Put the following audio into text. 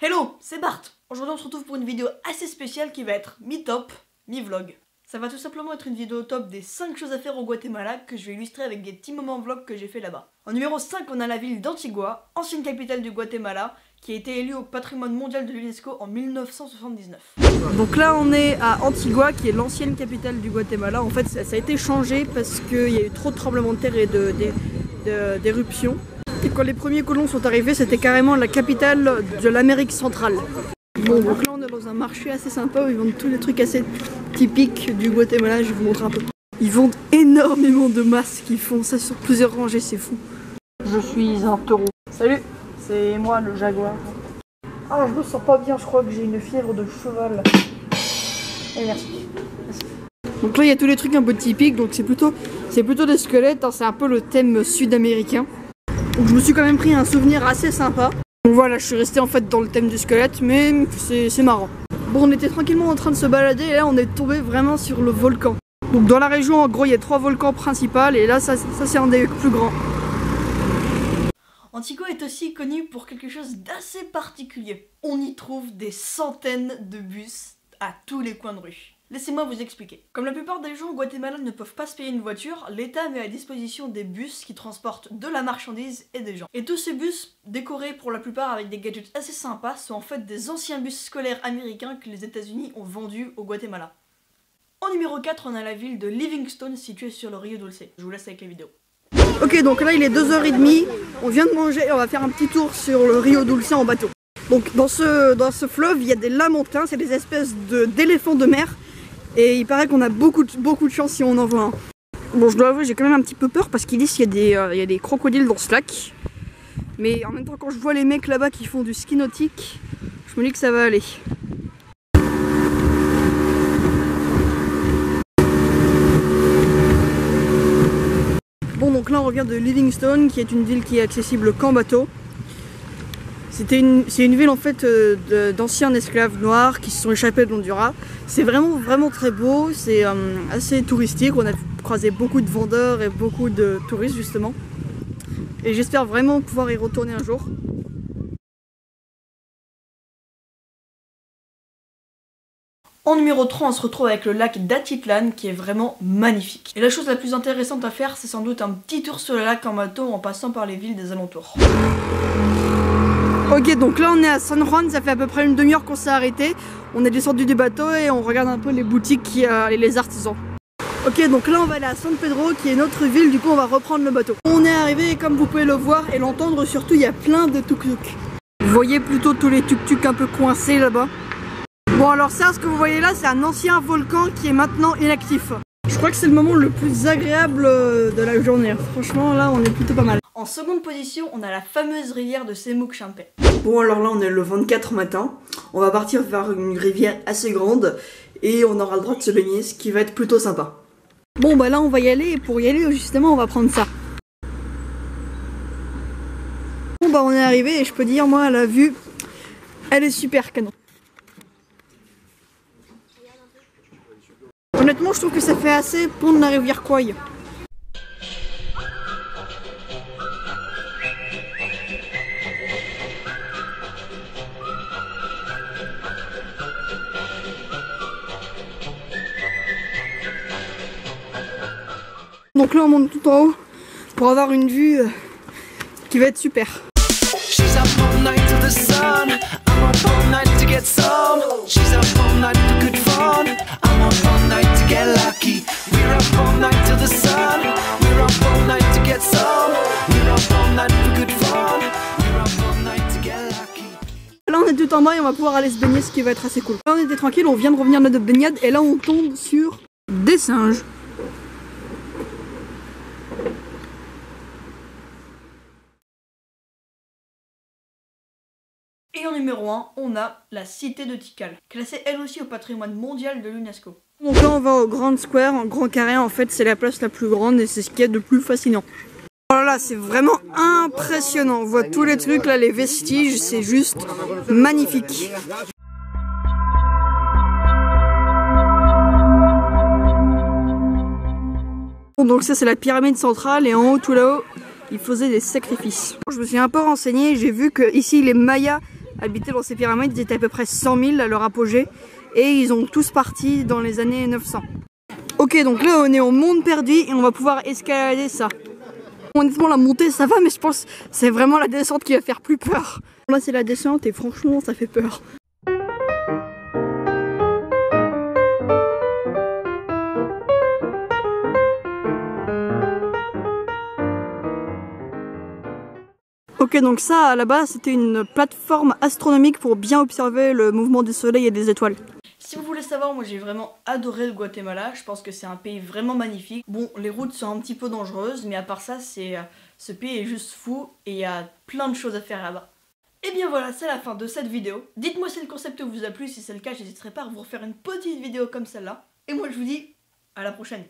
Hello, c'est Bart. Aujourd'hui on se retrouve pour une vidéo assez spéciale qui va être mi-top, mi-vlog. Ça va tout simplement être une vidéo top des 5 choses à faire au Guatemala que je vais illustrer avec des petits moments vlog que j'ai fait là-bas. En numéro 5, on a la ville d'Antigua, ancienne capitale du Guatemala, qui a été élue au patrimoine mondial de l'UNESCO en 1979. Donc là on est à Antigua, qui est l'ancienne capitale du Guatemala. En fait ça a été changé parce qu'il y a eu trop de tremblements de terre et d'éruptions. Et quand les premiers colons sont arrivés, c'était carrément la capitale de l'Amérique centrale. Bon, donc là on est dans un marché assez sympa où ils vendent tous les trucs assez typiques du Guatemala. Je vais vous montrer un peu. Ils vendent énormément de masques, ils font ça sur plusieurs rangées, c'est fou. Je suis un taureau. Salut, c'est moi le jaguar. Ah, je me sens pas bien, je crois que j'ai une fièvre de cheval. Et merci. Donc là il y a tous les trucs un peu typiques, donc c'est plutôt des squelettes, hein, c'est un peu le thème sud-américain. Donc je me suis quand même pris un souvenir assez sympa. Donc voilà, je suis resté en fait dans le thème du squelette, mais c'est marrant. Bon, on était tranquillement en train de se balader et là on est tombé vraiment sur le volcan. Donc dans la région, en gros, il y a 3 volcans principaux et là ça c'est un des plus grands. Antigua est aussi connu pour quelque chose d'assez particulier. On y trouve des centaines de bus à tous les coins de rue. Laissez-moi vous expliquer. Comme la plupart des gens au Guatemala ne peuvent pas se payer une voiture, l'État met à disposition des bus qui transportent de la marchandise et des gens. Et tous ces bus, décorés pour la plupart avec des gadgets assez sympas, sont en fait des anciens bus scolaires américains que les États-Unis ont vendus au Guatemala. En numéro 4, on a la ville de Livingstone située sur le Rio Dulce. Je vous laisse avec la vidéo. Ok, donc là il est 2h30, on vient de manger et on va faire un petit tour sur le Rio Dulce en bateau. Donc dans ce fleuve, il y a des lamentins, c'est des espèces d'éléphants de mer. Et il paraît qu'on a beaucoup de chance si on en voit un. Bon, je dois avouer, j'ai quand même un petit peu peur parce qu'ils disent qu'il y a des crocodiles dans ce lac. Mais en même temps, quand je vois les mecs là-bas qui font du ski nautique, je me dis que ça va aller. Bon, donc là on revient de Livingstone, qui est une ville qui est accessible qu'en bateau. C'est une ville en fait d'anciens esclaves noirs qui se sont échappés de l'Honduras. C'est vraiment très beau, c'est assez touristique, on a croisé beaucoup de vendeurs et beaucoup de touristes justement. Et j'espère vraiment pouvoir y retourner un jour. En numéro 3, on se retrouve avec le lac d'Atitlan qui est vraiment magnifique. Et la chose la plus intéressante à faire, c'est sans doute un petit tour sur le lac en bateau en passant par les villes des alentours. Ok, donc là on est à San Juan, ça fait à peu près une demi-heure qu'on s'est arrêté. On est descendu du bateau et on regarde un peu les boutiques et les artisans. Ok, donc là on va aller à San Pedro qui est notre ville, du coup on va reprendre le bateau. On est arrivé et comme vous pouvez le voir et l'entendre surtout, il y a plein de tuk-tuk. Vous voyez plutôt tous les tuk-tuk un peu coincés là-bas. Bon alors ça, ce que vous voyez là, c'est un ancien volcan qui est maintenant inactif. Je crois que c'est le moment le plus agréable de la journée. Franchement là on est plutôt pas mal. En seconde position, on a la fameuse rivière de Semuc-Champe. Bon alors là on est le 24 matin, on va partir vers une rivière assez grande et on aura le droit de se baigner, ce qui va être plutôt sympa. Bon bah là on va y aller et pour y aller justement on va prendre ça. Bon bah on est arrivé et je peux dire moi la vue, elle est super canon. Honnêtement je trouve que ça fait assez pont de la rivière Kwai. Donc là on monte tout en haut pour avoir une vue qui va être super. Là on est tout en bas et on va pouvoir aller se baigner, ce qui va être assez cool. Là on était tranquille, on vient de revenir de notre baignade et là on tombe sur des singes. Et en numéro 1, on a la cité de Tikal, classée elle aussi au patrimoine mondial de l'UNESCO. Donc là on va au Grand Square, en Grand Carré, en fait c'est la place la plus grande et c'est ce qu'il y a de plus fascinant. Oh là là, c'est vraiment impressionnant, on voit tous les trucs là, les vestiges, c'est juste magnifique. Donc ça c'est la pyramide centrale et en haut, tout là-haut, ils faisaient des sacrifices. Je me suis un peu renseignée, j'ai vu que ici les Mayas habitaient dans ces pyramides. Ils étaient à peu près 100 000 à leur apogée et ils ont tous parti dans les années 900. Ok, donc là on est au monde perdu et on va pouvoir escalader ça. Honnêtement la montée ça va, mais je pense que c'est vraiment la descente qui va faire plus peur. Là c'est la descente et franchement ça fait peur. Ok, donc ça à la base c'était une plateforme astronomique pour bien observer le mouvement du soleil et des étoiles. Si vous voulez savoir, moi j'ai vraiment adoré le Guatemala, je pense que c'est un pays vraiment magnifique. Bon, les routes sont un petit peu dangereuses, mais à part ça, ce pays est juste fou et il y a plein de choses à faire là-bas. Et bien voilà, c'est la fin de cette vidéo. Dites-moi si le concept vous a plu, si c'est le cas, j'hésiterai pas à vous refaire une petite vidéo comme celle-là. Et moi je vous dis à la prochaine.